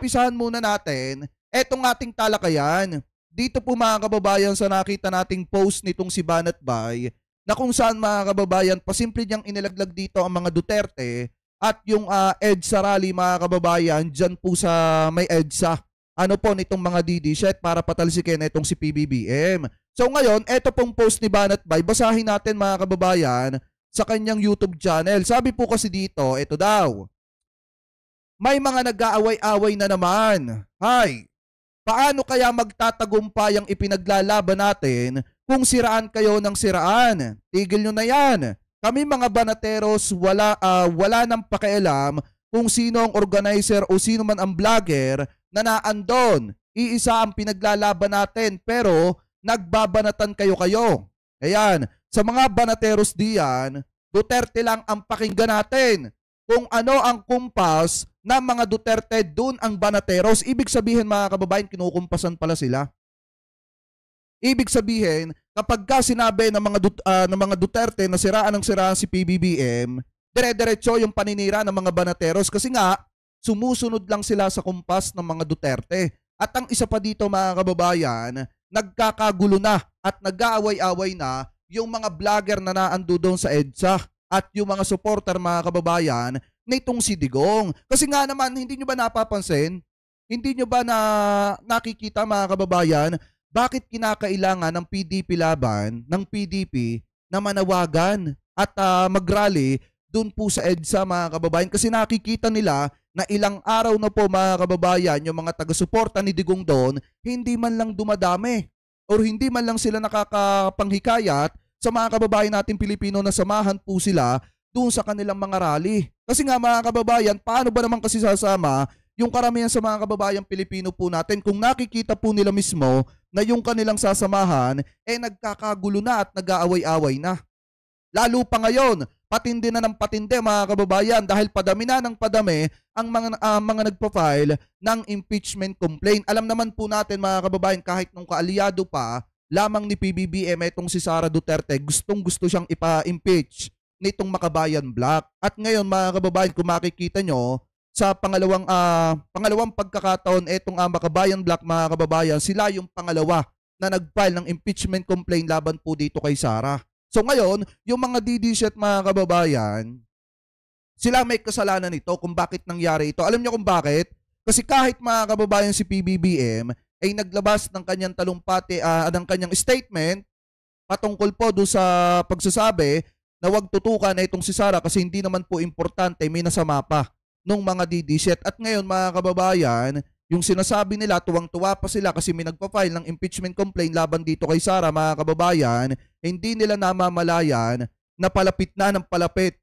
umpisahan muna natin etong ating talakayan. Dito po mga kababayan sa nakita nating post nitong si Banat Bay na kung saan mga kababayan pasimple niyang inilaglag dito ang mga Duterte at yung EDSA rally mga kababayan dyan po sa may EDSA. Ano po nitong mga DD-Shet para patalsikin itong si PBBM. So ngayon, eto pong post ni Banat Bay, basahin natin mga kababayan sa kanyang YouTube channel. Sabi po kasi dito, ito daw. May mga nag-aaway-away na naman. Hay, paano kaya magtatagumpay ang ipinaglalaban natin kung siraan kayo ng siraan? Tigil nyo na yan. Kami mga banateros wala nang pakialam kung sino ang organizer o sino man ang vlogger na naandon. Iisa ang pinaglalaban natin pero nagbabanatan kayo. Ayan, sa mga banateros diyan, Duterte lang ang pakinggan natin. Kung ano ang kumpas ng mga Duterte, dun ang banateros. Ibig sabihin mga kababayan, kinukumpasan pala sila. Ibig sabihin, kapag ka sinabi ng mga Duterte na siraan si PBBM, dire-diretso yung paninira ng mga banateros kasi nga, sumusunod lang sila sa kumpas ng mga Duterte. At ang isa pa dito mga kababayan, nagkakagulo na at nag-aaway-away na yung mga vlogger na naando doon sa EDSA at yung mga supporter mga kababayan nitong si Digong. Kasi nga naman, hindi nyo ba napapansin? Hindi nyo ba nakikita mga kababayan, bakit kinakailangan ng PDP laban, ng PDP na manawagan at mag-rally doon po sa EDSA mga kababayan? Kasi nakikita nila na ilang araw na po mga kababayan, yung mga taga-suporta ni Digong doon, hindi man lang dumadami or hindi man lang sila nakakapanghikayat sa mga kababayan natin Pilipino na samahan po sila doon sa kanilang mga rally. Kasi nga mga kababayan, paano ba naman kasi sasama yung karamihan sa mga kababayan Pilipino po natin kung nakikita po nila mismo na yung kanilang sasamahan nagkakagulo na at nag-aaway-away na. Lalo pa ngayon, patindi na ng patindi mga kababayan dahil padami na ng padami ang mga nagpa-file ng impeachment complaint. Alam naman po natin mga kababayan, kahit nung kaalyado pa lamang ni PBBM itong si Sara Duterte, gustong-gusto siyang ipa-impeach nitong Makabayan Black. At ngayon mga kababayan, kung makikita nyo sa pangalawang pagkakataon itong Makabayan Black mga kababayan, sila yung pangalawa na nag-file ng impeachment complaint laban po dito kay Sara. So ngayon, yung mga DD-Shet mga kababayan, sila may kasalanan nito kung bakit nangyari ito. Alam niyo kung bakit? Kasi kahit mga kababayan si PBBM ay naglabas ng kanyang talumpati, ng kanyang statement patungkol po doon sa pagsasabi na wag tutukan na itong si Sara kasi hindi naman po importante, may nasama pa nung mga DD-Shet. At ngayon mga kababayan, yung sinasabi nila, tuwang-tuwa pa sila kasi may nagpa-file ng impeachment complaint laban dito kay Sara mga kababayan, hindi nila namamalayan na palapit na ng palapit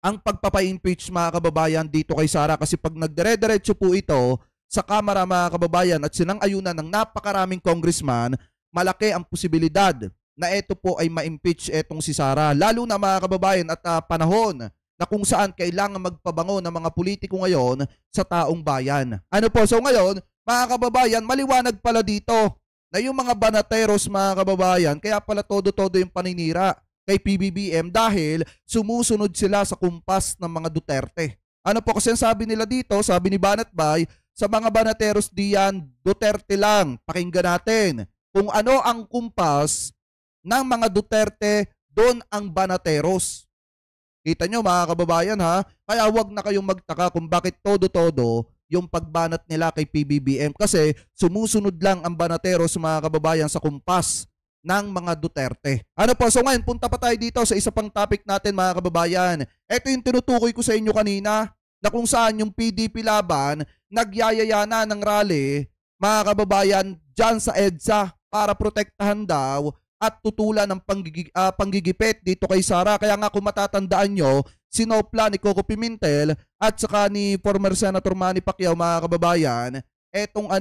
ang pagpapa-impeach mga kababayan dito kay Sara kasi pag nagdire-diretso po ito sa Kamara mga kababayan at sinang-ayunan ng napakaraming congressman, malaki ang posibilidad na ito po ay ma-impeach etong si Sara. Lalo na mga kababayan at panahon na kung saan kailangan magpabango ng mga politiko ngayon sa taong bayan. Ano po? So ngayon, mga kababayan, maliwanag pala dito na yung mga banateros mga kababayan, kaya pala todo-todo yung paninira kay PBBM dahil sumusunod sila sa kumpas ng mga Duterte. Ano po kasi sabi nila dito, sabi ni Banat Bay, sa mga banateros diyan, Duterte lang. Pakinggan natin kung ano ang kumpas ng mga Duterte, doon ang banateros. Kita nyo mga kababayan ha, kaya wag na kayong magtaka kung bakit todo-todo yung pagbanat nila kay PBBM kasi sumusunod lang ang banateros mga kababayan sa kumpas ng mga Duterte. Ano po, so ngayon punta pa tayo dito sa isa pang topic natin mga kababayan. Ito yung tinutukoy ko sa inyo kanina na kung saan yung PDP laban nagyayaya na ng rally mga kababayan dyan sa EDSA para protektahan daw at tutulan ng panggigipit dito kay Sara. Kaya nga kung matatandaan nyo, sinopla ni Coco Pimentel at saka ni former Senator Manny Pacquiao mga kababayan, etong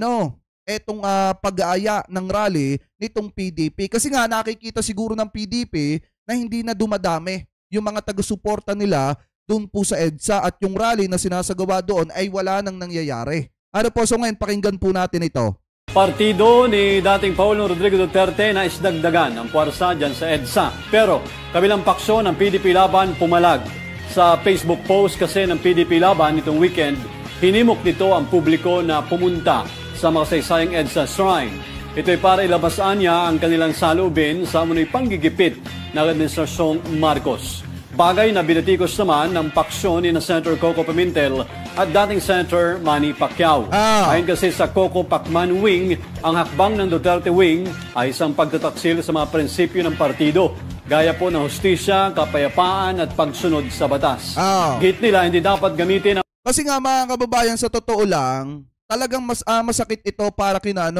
pag-aaya ng rally nitong PDP. Kasi nga nakikita siguro ng PDP na hindi na dumadami yung mga taga-suporta nila doon po sa EDSA at yung rally na sinasagawa doon ay wala nang nangyayari. Ano po, so ngayon pakinggan po natin ito. Partido ni dating Paulong Rodrigo Duterte na isdagdagan ang puwersa dyan sa EDSA. Pero kabilang paksyon ng PDP Laban pumalag. Sa Facebook post kasi ng PDP Laban nitong weekend, Hinimok nito ang publiko na pumunta sa makasaysayang EDSA Shrine. Ito ay para ilabasaan niya ang kanilang saloobin sa umunoy panggigipit ng Administrasyong Marcos. Bagay na binatikos naman ng paksyon ni na Senator Coco Pimentel at dating Senator Manny Pacquiao. Ayon kasi sa Coco Pacman Wing, ang hakbang ng Duterte Wing ay isang pagtataksil sa mga prinsipyo ng partido, gaya po ng hustisya, kapayapaan at pagsunod sa batas. Git nila hindi dapat gamitin ang... Kasi nga mga kababayan, sa totoo lang, talagang masakit ito para kina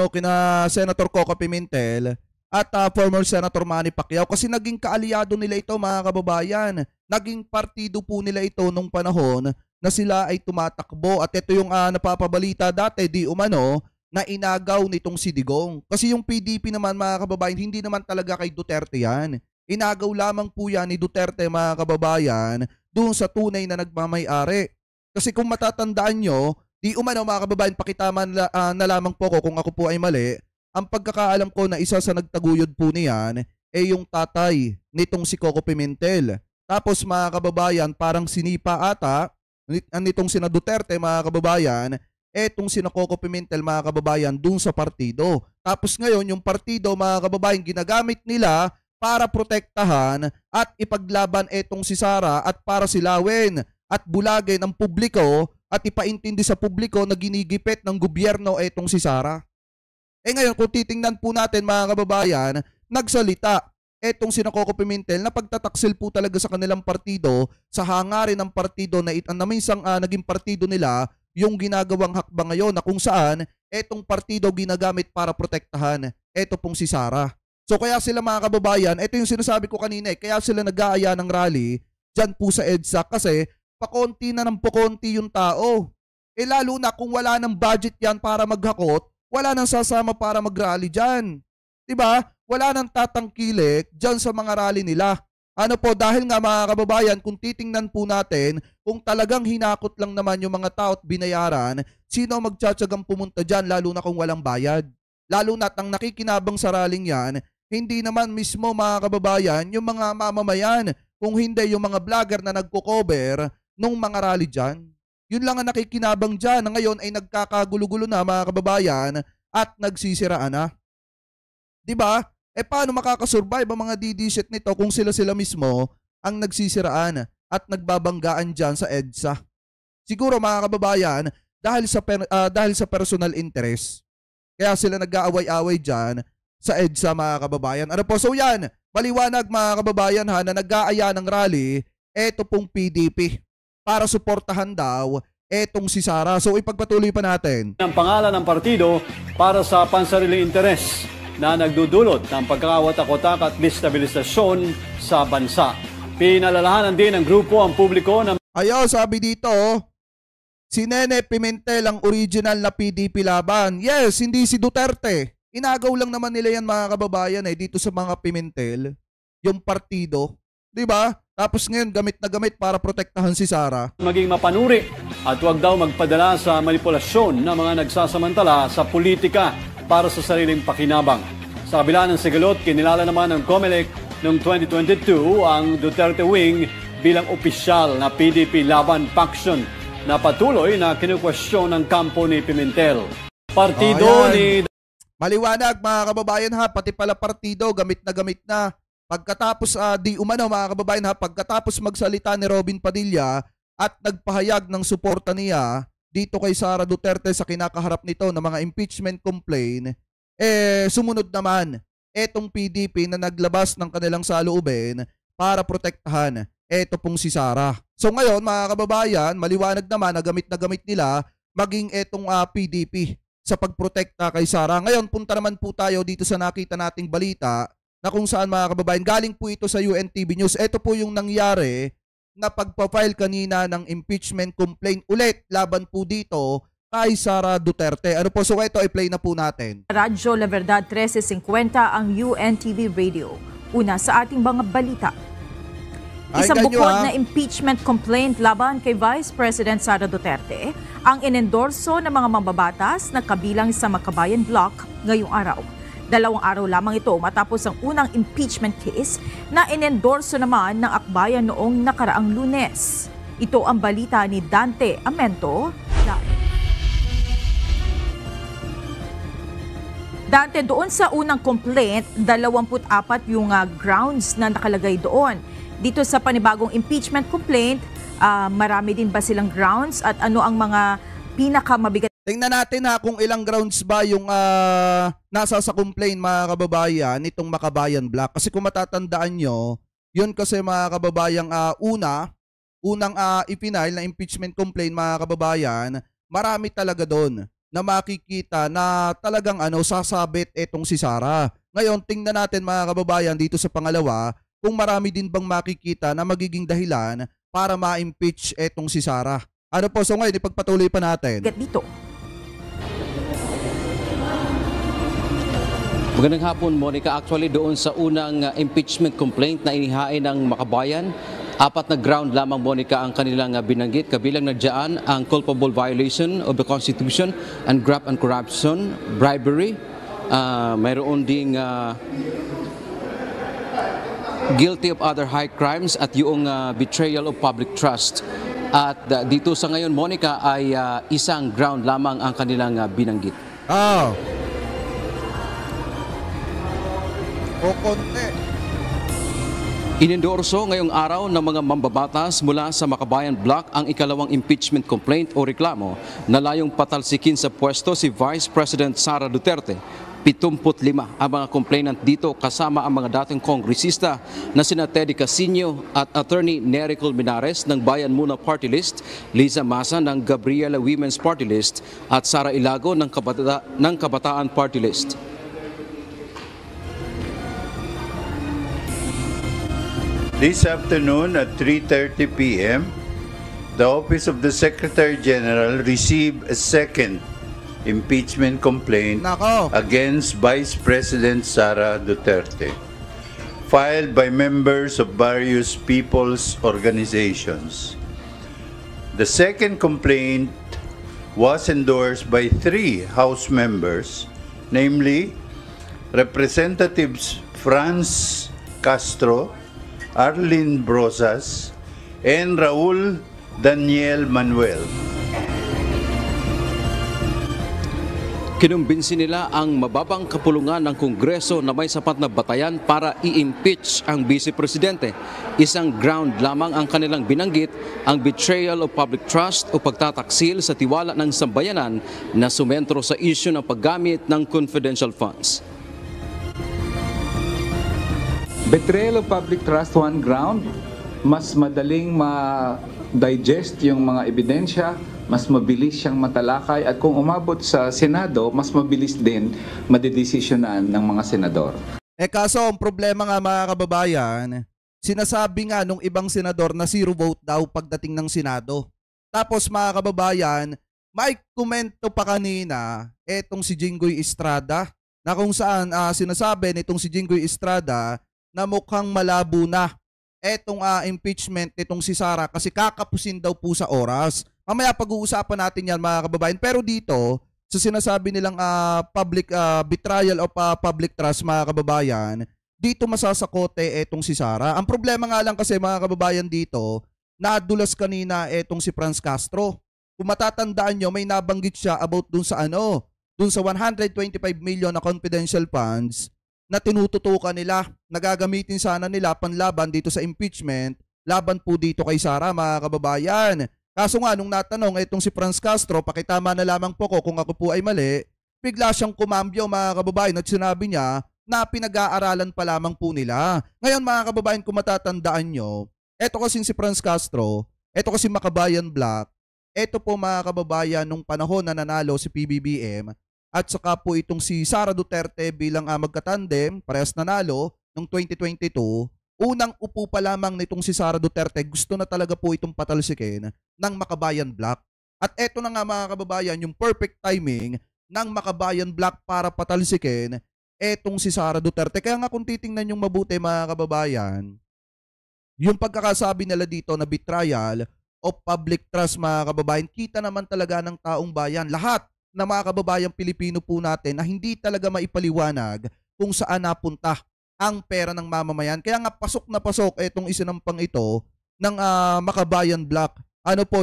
Senator Coco Pimentel at former Senator Manny Pacquiao kasi naging kaalyado nila ito mga kababayan. Naging partido po nila ito nung panahon na sila ay tumatakbo at ito yung napapabalita dati di umano na inagaw nitong si Digong. Kasi yung PDP naman mga kababayan, hindi naman talaga kay Duterte yan. Inagaw lamang po yan ni Duterte mga kababayan doon sa tunay na nagmamay-ari. Kasi kung matatandaan nyo, di umano mga kababayan, pakitaman na lamang po ko kung ako po ay mali. Ang pagkakaalam ko na isa sa nagtaguyod po niyan ay yung tatay nitong si Coco Pimentel. Tapos mga kababayan, parang sinipa ata nitong sina Duterte mga kababayan, etong sina Coco Pimentel mga kababayan dun sa partido. Tapos ngayon yung partido mga kababayan ginagamit nila para protektahan at ipaglaban etong si Sara at para silawin at bulagin ang publiko at ipaintindi sa publiko na ginigipit ng gobyerno etong si Sara. Ngayon kung titingnan po natin mga kababayan, nagsalita etong sina Coco Pimentel na pagtataksil po talaga sa kanilang partido, sa hangarin ng partido na minsang naging partido nila yung ginagawang hakbang ngayon na kung saan etong partido ginagamit para protektahan eto pong si Sara. So kaya sila mga kababayan, ito yung sinasabi ko kanina kaya sila nag-aaya ng rally dyan po sa EDSA kasi pakonti na ng pakonti yung tao. Lalo na kung wala ng budget yan para maghakot, wala nang sasama para mag-rally dyan. Diba? Wala nang tatangkilik dyan sa mga rally nila. Ano po, dahil nga mga kababayan, kung titingnan po natin, kung talagang hinakot lang naman yung mga tao at binayaran, sino magtsatsagang pumunta dyan lalo na kung walang bayad? Lalo na ang nakikinabang sa rallying yan, hindi naman mismo mga kababayan yung mga mamamayan, kung hindi yung mga vlogger na nagko-cover nung mga rally dyan. Yun lang ang nakikinabang dyan na ngayon ay nagkakagulo-gulo na mga kababayan at nagsisiraan na. Diba? Paano makakasurvive ang mga didisit nito kung sila mismo ang nagsisiraan at nagbabanggaan dyan sa EDSA? Siguro mga kababayan, dahil sa personal interest. Kaya sila nag-aaway-away dyan sa EDSA mga kababayan. Ano po? So yan, maliwanag mga kababayan na nag-aaya ng rally, eto pong PDP. Para suportahan daw etong si Sara. So ipagpatuloy pa natin. Ang pangalan ng partido para sa pansariling interes na nagdudulot ng pagkakawatak-watak at destabilisasyon sa bansa. Pinalalahanan din ng grupo ang publiko na... Ayaw, sabi dito, si Nene Pimentel ang original na PDP laban. Yes, hindi si Duterte. Inagaw lang naman nila yan mga kababayan dito sa mga Pimentel, yung partido. Diba? Tapos ngayon gamit na gamit para protektahan si Sara. Maging mapanuri at huwag daw magpadala sa manipulasyon ng mga nagsasamantala sa politika para sa sariling pakinabang. Sa kabila ng sigalot, kinilala naman ng COMELEC noong 2022 ang Duterte Wing bilang opisyal na PDP laban faction na patuloy na kinukwestiyon ng kampo ni Pimentel. Partido ni... Maliwanag mga kababayan ha, pati pala partido gamit na. Pagkatapos di umano mga kababayan pagkatapos magsalita ni Robin Padilla at nagpahayag ng suporta niya dito kay Sara Duterte sa kinakaharap nito ng mga impeachment complaint, sumunod naman etong PDP na naglabas ng kanilang saloobin para protektahan eto pong si Sara. So ngayon mga kababayan, maliwanag naman na gamit nila maging etong PDP sa pagprotekta kay Sara. Ngayon punta naman po tayo dito sa nakita nating balita na kung saan mga kababayan, galing po ito sa UNTV News. Ito po yung nangyari na pagpa-file kanina ng impeachment complaint ulit laban po dito kay Sara Duterte. Ano po? So ito, i-play na po natin. Radyo La Verdad 1350 ang UNTV Radio. Una sa ating mga balita. Isang bukod na impeachment complaint laban kay Vice President Sara Duterte ang inendorso ng mga mambabatas na kabilang sa Makabayan Bloc ngayong araw. 2 araw lamang ito matapos ang unang impeachment case na inendorso naman ng akbayan noong nakaraang Lunes. Ito ang balita ni Dante Amento. Dante, doon sa unang complaint, 24 yung grounds na nakalagay doon. Dito sa panibagong impeachment complaint, marami din ba silang grounds at ano ang mga pinakamabigat? Tingnan natin kung ilang grounds ba yung nasa sa complaint mga kababayan nitong Makabayan Black. Kasi kung matatandaan nyo, yun kasi mga kababayan unang ipinail na impeachment complaint mga kababayan, marami talaga doon na makikita na talagang sasabit etong si Sara. Ngayon, tingnan natin mga kababayan dito sa pangalawa kung marami din bang makikita na magiging dahilan para ma-impeach etong si Sara. Ano po, so ngayon ipagpatuloy pa natin. Dito. Magandang hapon, Monica. Actually, doon sa unang impeachment complaint na inihain ng Makabayan, 4 na ground lamang, Monica, ang kanilang binanggit. Kabilang na dyan ang culpable violation of the Constitution and graft and corruption, bribery. Mayroon ding guilty of other high crimes at yung betrayal of public trust. At dito sa ngayon, Monica, ay isang ground lamang ang kanilang binanggit. O konti. Inendorso ngayong araw ng mga mambabatas mula sa Makabayan Block ang ikalawang impeachment complaint o reklamo na layong patalsikin sa pwesto si Vice President Sara Duterte. 75 ang mga complainant dito kasama ang mga dating kongresista na sina Teddy Casino at Attorney Nery Colmenares ng Bayan Muna Party List, Liza Masa ng Gabriela Women's Party List at Sara Ilago ng Kabataan Party List. This afternoon at 3:30 p.m., the Office of the Secretary General received a second impeachment complaint against Vice President Sara Duterte, filed by members of various people's organizations. The second complaint was endorsed by 3 House members, namely Representatives Franz Castro, Arlene Brosas, and Raul Daniel Manuel. Kinumbinsi nila ang mababang kapulungan ng Kongreso na may sapat na batayan para i-impeach ang Vice Presidente. Isang ground lamang ang kanilang binanggit, ang betrayal of public trust o pagtataksil sa tiwala ng sambayanan na sumentro sa issue ng paggamit ng confidential funds. Betrayal of public trust, one ground, mas madaling ma-digest yung mga ebidensya, mas mabilis siyang matalakay at kung umabot sa Senado, mas mabilis din madedesisyonan ng mga senador. Kaso ang problema nga mga kababayan, sinasabi nga nung ibang senador na 0 vote daw pagdating ng Senado. Tapos mga kababayan, may komento pa kanina etong si Jinggoy Estrada na kung saan sinasabi nitong si Jinggoy Estrada na mukhang malabo na etong impeachment nitong si Sara kasi kakapusin daw po sa oras. Mamaya pag-uusapan natin yan mga kababayan. Pero dito, sa sinasabi nilang public betrayal of public trust mga kababayan, dito masasakote etong si Sara. Ang problema nga lang kasi mga kababayan dito, nadulas kanina etong si Franz Castro. Kung matatandaan nyo, may nabanggit siya about dun sa dun sa 125 million na confidential funds na tinututukan nila, nagagamitin sana nila panlaban dito sa impeachment, laban po dito kay Sara mga kababayan. Kaso nga nung natanong itong si Franz Castro, pakitama na lamang po ko kung ako po ay mali, bigla siyang kumambyo mga kababayan at sinabi niya na pinag-aaralan pa lamang po nila. Ngayon mga kababayan, kung matatandaan nyo, eto kasing si Franz Castro, eto kasing Makabayan Black, eto po mga kababayan nung panahon na nanalo si PBBM, at saka po itong si Sara Duterte bilang magkatandem, parehas nanalo noong 2022, unang upo pa lamang nitong si Sara Duterte, gusto na talaga po itong patalsikin ng Makabayan Black. At eto na nga mga kababayan, yung perfect timing ng Makabayan Black para patalsikin etong si Sara Duterte. Kaya nga kung titingnan yung mabuti mga kababayan, yung pagkakasabi nila dito na betrayal of public trust mga kababayan, kita naman talaga ng taong bayan. Lahat na mga kababayang Pilipino po natin na hindi talaga maipaliwanag kung saan napunta ang pera ng mamamayan. Kaya nga pasok na pasok itong isinampang ito ng Makabayan Black.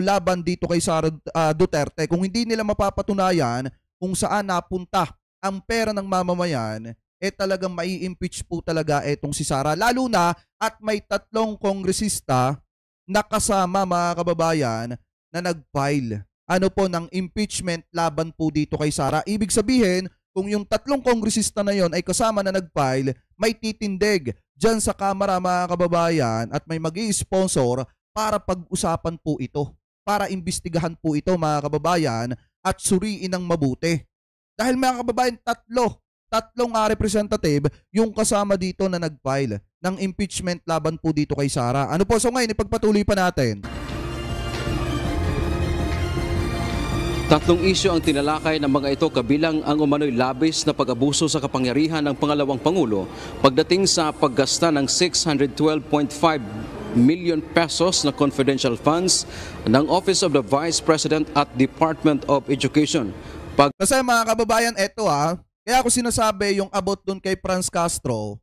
Laban dito kay Sara Duterte. Kung hindi nila mapapatunayan kung saan napunta ang pera ng mamamayan, talagang mai-impeach po talaga etong si Sara. Lalo na at may 3 kongresista na kasama mga kababayan na nag-file ng impeachment laban po dito kay Sara. Ibig sabihin, kung yung 3 kongresista na yon ay kasama na nag-file, may titindig dyan sa Kamara mga kababayan at may mag-i-sponsor para pag-usapan po ito, para imbestigahan po ito mga kababayan at suriin ng mabuti. Dahil mga kababayan, 3 representative yung kasama dito na nag-file ng impeachment laban po dito kay Sara. Ano po? So ngayon, ipagpatuloy pa natin. 3 isyu ang tinalakay ng mga ito kabilang ang umano'y labis na pag-abuso sa kapangyarihan ng pangalawang Pangulo pagdating sa paggasta ng 612.5 million pesos na confidential funds ng Office of the Vice President at Department of Education. Kasi mga kababayan, kaya ako sinasabi yung about dun kay Franz Castro,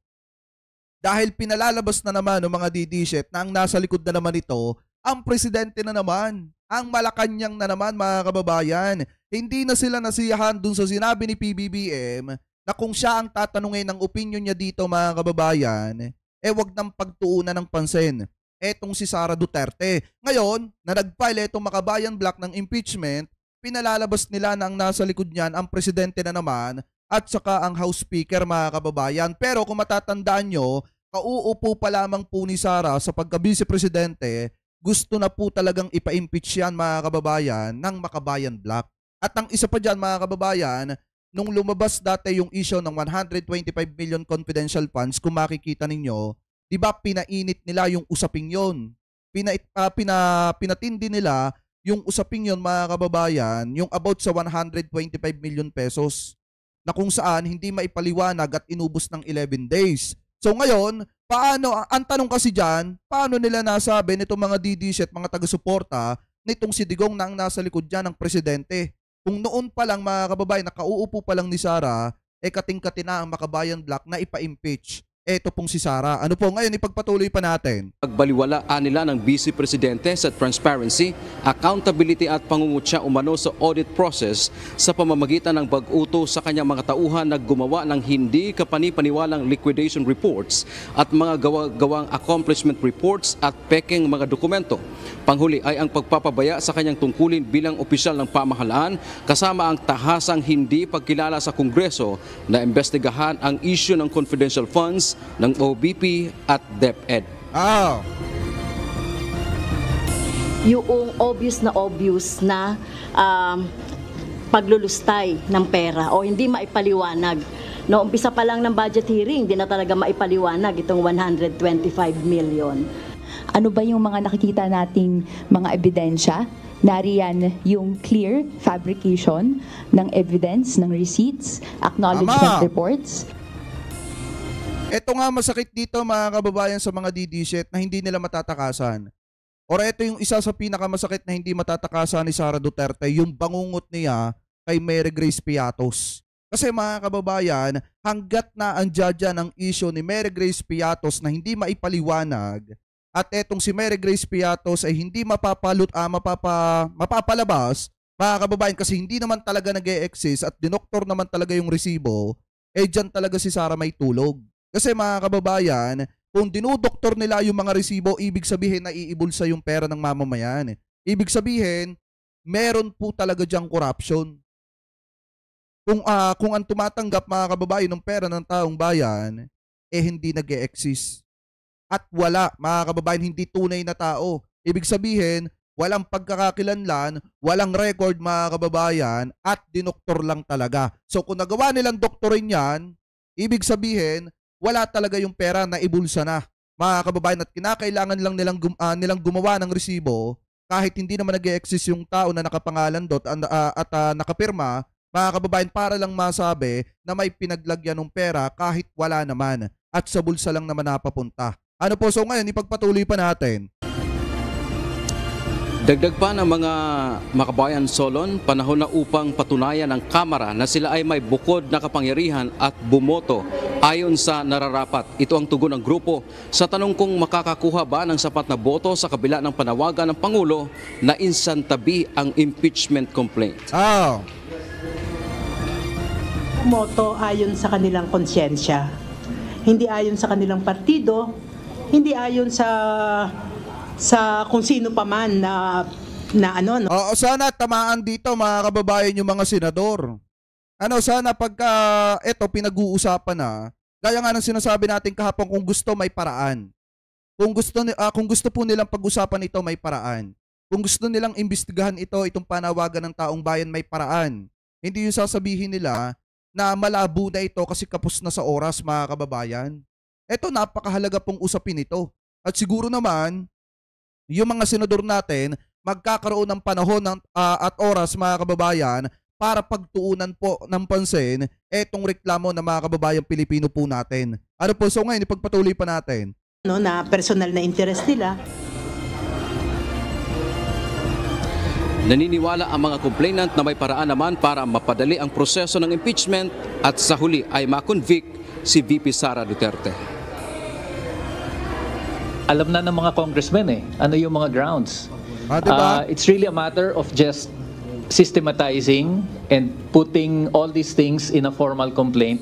dahil pinalalabas na naman ng mga DDSet na ang nasa likod na naman ito, ang presidente na naman, ang Malacanang na naman mga kababayan. Hindi na sila nasiyahan dun sa sinabi ni PBBM na kung siya ang tatanungin ng opinion niya dito mga kababayan, wag nang pagtuunan ng pansin etong si Sara Duterte. Ngayon, na nag-file etong Makabayan Block ng impeachment, pinalalabas nila na ang nasa likod niyan ang presidente na naman at saka ang House Speaker mga kababayan. Pero kung matatandaan nyo, kauupo pa lamang po ni Sara sa pagka-vice-presidente, gusto na po talagang ipa-impeach yan mga kababayan ng Makabayan Block. At ang isa pa dyan mga kababayan, nung lumabas dati yung issue ng 125 million confidential funds, kung makikita ninyo, di ba pinainit nila yung usaping yon? Pinatindi nila yung usaping yon mga kababayan, yung about sa 125 million pesos na kung saan hindi maipaliwanag at inubos ng 11 days. So ngayon, paano, ang tanong kasi dyan, paano nila nasabi nitong mga DDSet, mga taga-suporta, nitong si Digong na ang nasa likod dyan ng presidente? Kung noon pa lang mga kababayan, nakauupo pa lang ni Sara, kating-kati na ang Makabayan Block na ipa-impeach. Eto pong si Sara. Ano po ngayon, ipagpatuloy pa natin. Pagbaliwalaan nila ng Vice Presidente sa transparency, accountability at pangungutya umano sa audit process sa pamamagitan ng pag-uto sa kanyang mga tauhan na gumawa ng hindi kapani-paniwalang liquidation reports at mga gawang accomplishment reports at peking mga dokumento. Panghuli ay ang pagpapabaya sa kanyang tungkulin bilang opisyal ng pamahalaan kasama ang tahasang hindi pagkilala sa Kongreso na imbestigahan ang issue ng confidential funds ng OBP at DepEd. Yung obvious na paglulustay ng pera o hindi maipaliwanag. No, umpisa pa lang ng budget hearing, hindi na talaga maipaliwanag itong 125 million. Ano ba yung mga nakikita nating mga ebidensya? Nariyan yung clear fabrication ng evidence, ng receipts, acknowledgement reports. Ito nga masakit dito mga kababayan sa mga DDSet na hindi nila matatakasan. Or ito yung isa sa pinakamasakit na hindi matatakasan ni Sara Duterte, yung bangungot niya kay Mary Grace Piatos. Kasi mga kababayan, hanggat na ang judge ng issue ni Mary Grace Piatos na hindi maipaliwanag at etong si Mary Grace Piatos ay hindi mapapalabas, mga kababayan, kasi hindi naman talaga nag-e-exist at dinoktor naman talaga yung resibo, dyan talaga si Sara may tulog. Kasi mga kababayan, kung dinudoktor nila yung mga resibo, ibig sabihin na iibulsa yung pera ng mamamayan. Ibig sabihin, meron po talaga diyang corruption. Kung ang tumatanggap mga kababayan ng pera ng taong bayan, hindi nag-e-exist. At wala, mga kababayan, hindi tunay na tao. Ibig sabihin, walang pagkakakilanlan, walang record mga kababayan, at dinoktor lang talaga. So kung nagawa nilang doktorin yan, ibig sabihin, wala talaga yung pera na ibulsa na, mga kababayan, at kinakailangan lang nilang gumawa ng resibo kahit hindi naman nag-e-exist yung tao na nakapangalan doon at nakapirma, mga kababayan, para lang masabi na may pinaglagyan ng pera kahit wala naman at sa bulsa lang naman napapunta. Ano po, so ngayon ipagpatuloy pa natin. Dagdag pa ng mga Makabayan Solon, panahon na upang patunayan ng Kamara na sila ay may bukod na kapangyarihan at bumoto ayon sa nararapat. Ito ang tugon ng grupo sa tanong kung makakakuha ba ng sapat na boto sa kabila ng panawagan ng Pangulo na insantabi ang impeachment complaint. Moto ayon sa kanilang konsyensya. Hindi ayon sa kanilang partido, hindi ayon sa kung sino pa man na ano. Oo, sana tamaan dito mga kababayan yung mga senador. Sana pagka eto pinag-uusapan na, gaya nga ng sinasabi natin kahapon, kung gusto may paraan. Kung gusto po nilang pag-usapan ito, may paraan. Kung gusto nilang imbestigahan itong panawagan ng taong bayan, may paraan. Hindi yung sasabihin nila na malabo na ito kasi kapos na sa oras, mga kababayan. Ito, napakahalaga pong usapin ito. At siguro naman, yung mga senador natin, magkakaroon ng panahon at oras, mga kababayan, para pagtuunan po ng pansin etong reklamo ng mga kababayang Pilipino po natin. Ano po, so ngayon, ipagpatuloy pa natin. Na personal na interest nila. Naniniwala ang mga complainant na may paraan naman para mapadali ang proseso ng impeachment at sa huli ay makonvict si VP Sara Duterte. Alam na ng mga congressmen ano yung mga grounds. Diba? It's really a matter of just systematizing and putting all these things in a formal complaint.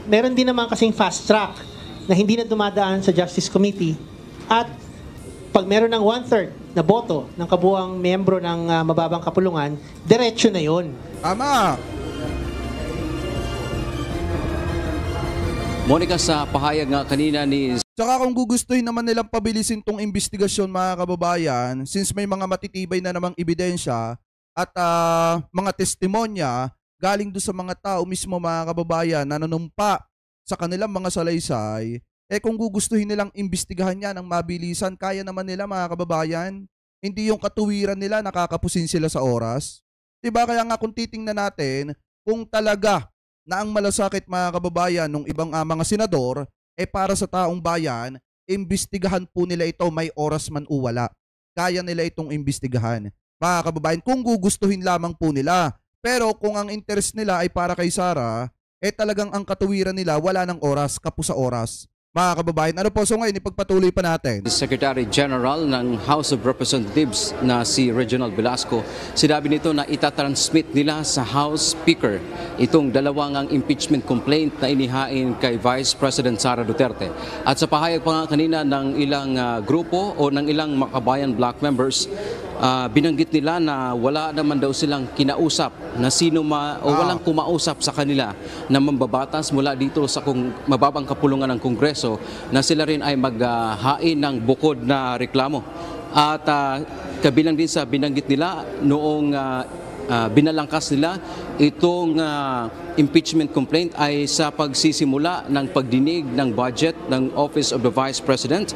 Meron din naman kasing fast track na hindi na dumadaan sa Justice Committee at pag meron ng 1/3 na boto ng kabuuang membro ng mababang kapulungan, diretso na yon. Tama! Monica, sa pahayag nga kanina ni... Tsaka kung gugustuhin naman nilang pabilisin tong investigasyon, mga kababayan, since may mga matitibay na namang ebidensya at mga testimonya galing doon sa mga tao mismo, mga kababayan, na nanumpa sa kanilang mga salaysay, kung gugustuhin nilang imbestigahan yan ng mabilisan, kaya naman nila, mga kababayan. Hindi yung katuwiran nila, nakakapusin sila sa oras. Diba? Kaya nga kung titingnan natin, kung talaga na ang malasakit, mga kababayan, ng ibang mga senador, para sa taong bayan, imbestigahan po nila ito, may oras man o wala. Kaya nila itong imbestigahan, mga kababayan, kung gugustuhin lamang po nila. Pero kung ang interest nila ay para kay Sara, talagang ang katuwiran nila wala ng oras, kapos sa oras. Mga kababayan, ano po, so ngayon ipagpatuloy pa natin. Secretary General ng House of Representatives na si Reginald Velasco, sinabi nito na itatransmit nila sa House Speaker itong dalawang impeachment complaint na inihain kay Vice President Sara Duterte. At sa pahayag pa nga kanina ng ilang grupo o ng ilang Makabayan Black members, binanggit nila na wala naman daw silang kinausap na walang kumausap sa kanila na mambabatas mula dito sa mababang kapulungan ng Kongreso na sila rin ay maghain ng bukod na reklamo. At kabilang din sa binanggit nila noong binalangkas nila itong impeachment complaint ay sa pagsisimula ng pagdinig ng budget ng Office of the Vice President.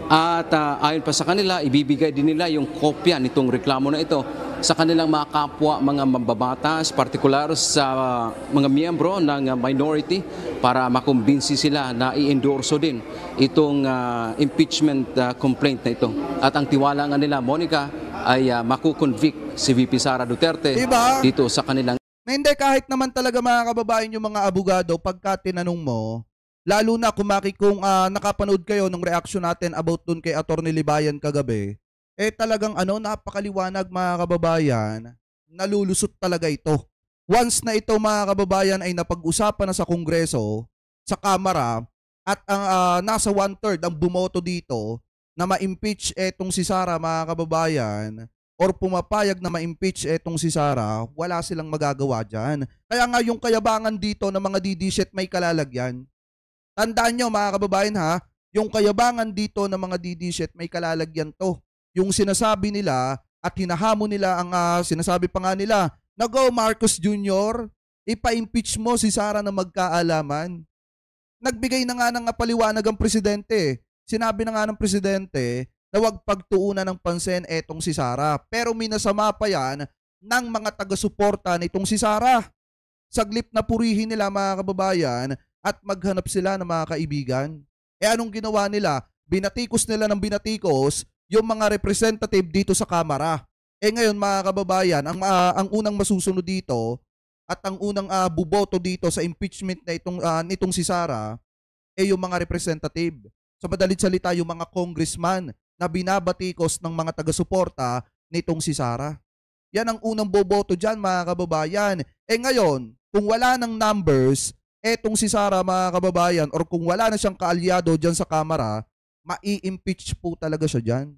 At ayon pa sa kanila, ibibigay din nila yung kopya nitong reklamo na ito sa kanilang mga kapwa, mga mambabatas, partikular sa mga miyembro ng minority para makumbinsi sila na i-endorso din itong impeachment complaint na ito. At ang tiwala nga nila, Monica, ay makukonvict si VP Sara Duterte dito sa kanilang... Hindi, kahit naman talaga, mga kababayan, yung mga abogado, pagka tinanong mo, lalo na kung nakapanood kayo ng reaction natin about dun kay Attorney Libayan kagabi, talagang napakaliwanag, mga kababayan, nalulusot talaga ito. Once na ito, mga kababayan, ay napag-usapan na sa Kongreso, sa Kamara, at ang nasa 1/3 ang bumoto dito na ma-impeach etong si Sara, mga kababayan, or pumapayag na ma-impeach etong si Sara, wala silang magagawa dyan. Kaya nga yung kayabangan dito ng mga DD-shit may kalalagyan. Tandaan nyo, mga kababayan, ha, yung kayabangan dito ng mga DD-shit may kalalagyan to. Yung sinasabi nila at hinahamon nila ang sinasabi pa nga nila, na go Marcos Jr., ipa-impeach mo si Sara na magkaalaman. Nagbigay na nga ng paliwanag ang presidente. Sinabi na nga ng presidente na huwag pagtuunan ng pansin etong si Sara. Pero minasama pa yan ng mga taga-suporta nitong si Sara. Saglip na purihin nila, mga kababayan, at maghanap sila ng mga kaibigan. Anong ginawa nila? Binatikos nila ng binatikos yung mga representative dito sa Kamara. Ngayon, mga kababayan, ang unang masusunod dito at ang unang buboto dito sa impeachment na nitong si Sara yung mga representative. Sa madalit salita, yung mga congressman na binabatikos ng mga taga-suporta nitong si Sara. Yan ang unang boboto dyan, mga kababayan. Ngayon, kung wala ng numbers, etong si Sara mga kababayan, or kung wala na siyang kaalyado dyan sa Kamara, mai-impeach po talaga siya dyan.